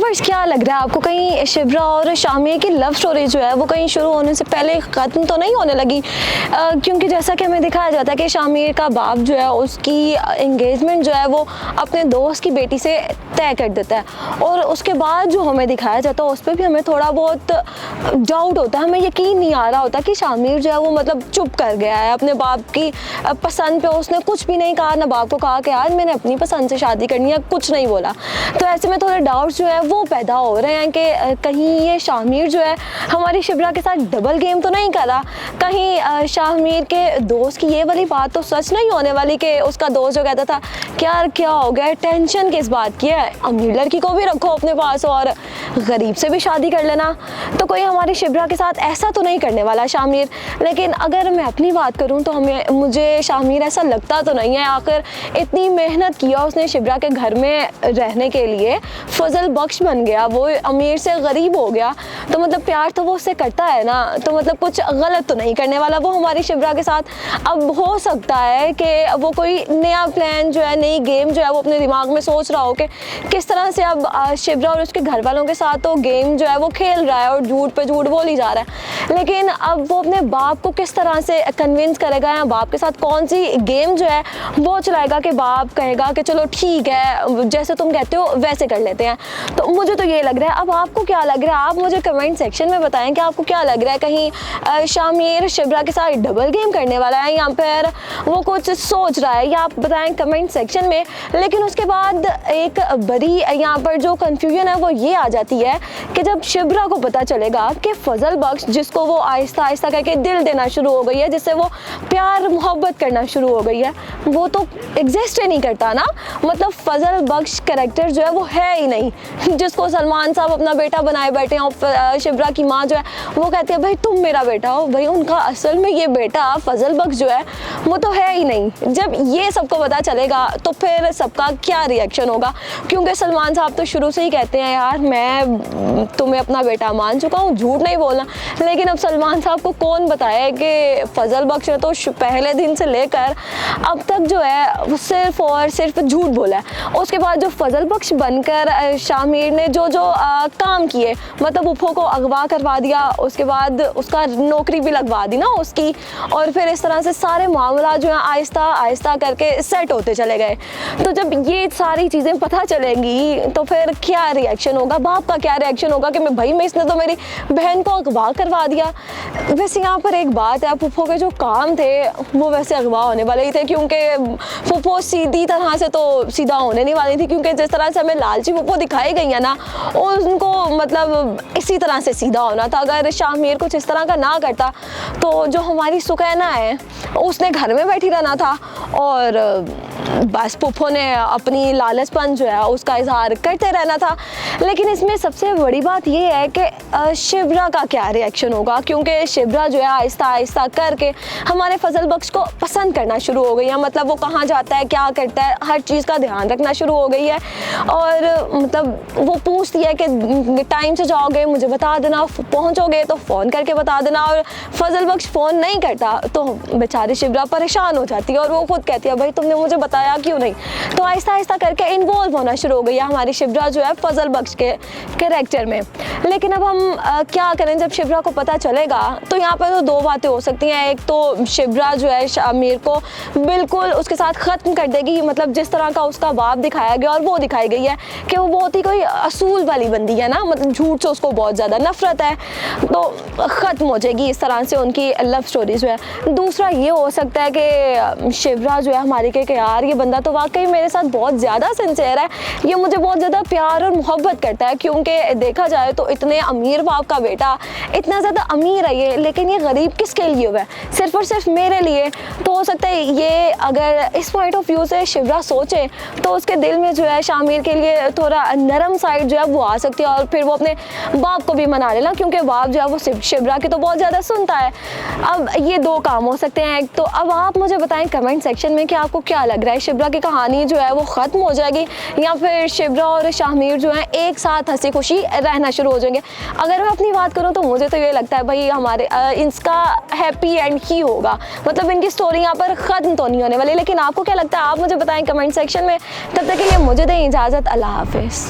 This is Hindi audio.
व्यूवर्स क्या लग रहा है आपको, कहीं शिब्रा और शामिर की लव स्टोरी जो है वो कहीं शुरू होने से पहले ख़त्म तो नहीं होने लगी? क्योंकि जैसा कि हमें दिखाया जाता है कि शामिर का बाप जो है उसकी एंगेजमेंट जो है वो अपने दोस्त की बेटी से तय कर देता है, और उसके बाद जो हमें दिखाया जाता है उस पर भी हमें थोड़ा बहुत डाउट होता है, हमें यकीन नहीं आ रहा होता कि शामिर जो है वो मतलब चुप कर गया है अपने बाप की पसंद पे, उसने कुछ भी नहीं कहा, ना बाप को कहा कि यार मैंने अपनी पसंद से शादी करनी है, कुछ नहीं बोला। तो ऐसे में थोड़े डाउट्स जो है वो पैदा हो रहे हैं कि कहीं ये शामिर जो है हमारी शिब्रा के साथ डबल गेम तो नहीं करा, कहीं शामिर के दोस्त की ये वाली बात तो सच नहीं होने वाली कि उसका दोस्त जो कहता था कि यार क्या हो गया, टेंशन किस बात की है, अमीर लड़की को भी रखो अपने पास और गरीब से भी शादी कर लेना। तो कोई हमारी शिब्रा के साथ ऐसा तो नहीं करने वाला शामिर। लेकिन अगर मैं अपनी बात करूं तो मुझे शामिर ऐसा लगता तो नहीं है, आखिर इतनी मेहनत किया उसने शिब्रा के घर में रहने के लिए, फजल बख्श बन गया, वो अमीर से गरीब हो गया, तो मतलब प्यार तो वो उससे करता है ना, तो मतलब कुछ गलत तो नहीं करने वाला वो हमारी शिब्रा के साथ। अब हो सकता है कि वो कोई नया प्लान जो है, नई गेम जो है वो अपने दिमाग में सोच रहा हो कि किस तरह से अब शिब्रा और उसके घर वालों के साथ तो गेम जो है वो खेल रहा है और झूठ पे झूठ बोल ही जा रहा है, लेकिन अब वो अपने बाप को किस तरह से कन्विंस करेगा या बाप के साथ कौन सी गेम जो है वो चलाएगा कि बाप कहेगा कि चलो ठीक है जैसे तुम कहते हो वैसे कर लेते हैं। तो मुझे तो ये लग रहा है। अब आपको क्या लग रहा है, आप मुझे कमेंट सेक्शन में बताएं कि आपको क्या लग रहा है, कहीं शामिर शिब्रा के साथ डबल गेम करने वाला है या फिर वो कुछ सोच रहा है, या आप बताएं कमेंट सेक्शन में। लेकिन उसके बाद एक बड़ी यहाँ पर जो कन्फ्यूजन है वो ये आ जाती है कि जब शिब्रा को पता चलेगा कि फजल बख्श जिसको वो आहिस्ता आहिस्ता करके दिल देना शुरू हो गई है, जिससे वो प्यार मोहब्बत करना शुरू हो गई है, वो तो एग्जिस्ट ही नहीं करता ना, मतलब फजल बख्श कैरेक्टर जो है वो है ही नहीं, जिसको सलमान साहब अपना बेटा बनाए बैठे हैं। और शिब्रा की माँ जो है वो कहती है भाई तुम मेरा बेटा हो, भाई उनका असल में ये बेटा फजल बख्श जो है वो तो है ही नहीं। जब ये सबको पता चलेगा तो फिर सबका क्या रिएक्शन होगा, क्योंकि सलमान साहब तो शुरू से ही कहते हैं यार मैं तुम्हें अपना बेटा मान चुका हूँ, झूठ नहीं बोलना। लेकिन अब सलमान साहब को कौन बताए कि फजल बख्श ने तो पहले दिन से लेकर अब तक जो है सिर्फ और सिर्फ झूठ बोला है। उसके बाद जो फजल बख्श बनकर शामिर ने जो काम किए, मतलब उफ़ो को अगवा करवा दिया, उसके बाद उसका नौकरी भी लगवा दी ना उसकी, और फिर इस तरह से सारे मामला जो है आहिस्ता आहिस्ता करके सेट होते चले गए। तो जब ये सारी चीज़ें पता चलेंगी तो फिर क्या रिएक्शन होगा, बाप का क्या रिएक्शन होगा कि भाई मैं इसने तो मेरी बहन को अगवा करवा दिया। वैसे यहाँ पर एक बात है, फुफ्फो के जो काम थे वो वैसे अगवा होने वाले ही थे, क्योंकि फुफ्फो सीधी तरह से तो सीधा होने नहीं वाली थी, क्योंकि जिस तरह से हमें लालची फुफ्फो दिखाई गई है ना उनको मतलब इसी तरह से सीधा होना था। अगर शामिर कुछ इस तरह का ना करता तो जो हमारी सुकैना है उसने घर में बैठी रहना था और बस फुफ्फो ने अपनी लालचपन जो है उसका इजहार करते रहना था। लेकिन इसमें सबसे बड़ी बात ये है कि शिब्रा का क्या रिएक्शन होगा, क्योंकि शिब्रा जो है आहिस्ता आहिस्ता करके हमारे फजल बख्श को पसंद करना शुरू हो गई है, मतलब वो कहाँ जाता है क्या करता है हर चीज़ का ध्यान रखना शुरू हो गई है, और मतलब वो पूछती है कि टाइम से जाओगे मुझे बता देना, पहुँचोगे तो फ़ोन करके बता देना, और फजल बख्श फ़ोन नहीं करता तो बेचारी शिब्रा परेशान हो जाती है और वो खुद कहती है भाई तुमने मुझे बताया क्यों नहीं। तो आहिस्ता आहिस्ता करके इन्वॉल्व होना शुरू हो गई है हमारी शिब्रा जो है फजल बख्श के कैरेक्टर में। लेकिन अब हम क्या करें, जब शिब्रा को पता चलेगा तो यहाँ पर तो दो बातें हो सकती हैं। एक तो शिब्रा जो है शामिर को बिल्कुल उसके साथ ख़त्म कर देगी, मतलब जिस तरह का उसका बाप दिखाया गया और वो दिखाई गई है कि वो बहुत ही कोई असूल वाली बंदी है ना, मतलब झूठ से उसको बहुत ज़्यादा नफरत है, तो ख़त्म हो जाएगी इस तरह से उनकी लव स्टोरी जो है। दूसरा ये हो सकता है कि शिब्रा जो है हमारी के यार ये बंदा तो वाकई मेरे साथ बहुत ज़्यादा सिंसियर है, ये मुझे बहुत ज़्यादा प्यार और मोहब्बत करता है, क्योंकि देखा जाए तो इतने अमीर बाप का बेटा, इतना ज़्यादा अमीर है ये, लेकिन ये गरीब किसके लिए हुआ है, सिर्फ और सिर्फ मेरे लिए। तो हो सकता है ये अगर इस पॉइंट ऑफ व्यू से शिब्रा सोचे तो उसके दिल में जो है शामिर के लिए थोड़ा नरम साइड जो है वो आ सकती है, और फिर वो अपने बाप को भी मना लेना, क्योंकि बाप जो है वो शिब्रा की तो बहुत ज़्यादा सुनता है। अब ये दो काम हो सकते हैं। तो अब आप मुझे बताएं कमेंट सेक्शन में कि आपको क्या लग रहा है, शिब्रा की कहानी जो है वो ख़त्म हो जाएगी या फिर शिब्रा और शामिर जो है एक साथ हंसी खुशी रहना शुरू हो जाएंगे। अगर मैं अपनी बात करूँ तो मुझे तो ये लगता है भाई हमारे इसका हैप्पी एंड ही होगा, मतलब इनकी स्टोरी यहाँ पर ख़त्म तो नहीं होने वाली। लेकिन आपको क्या लगता है आप मुझे बताएं कमेंट सेक्शन में। तब तक के लिए मुझे दें इजाज़त, अल्लाह हाफिज़।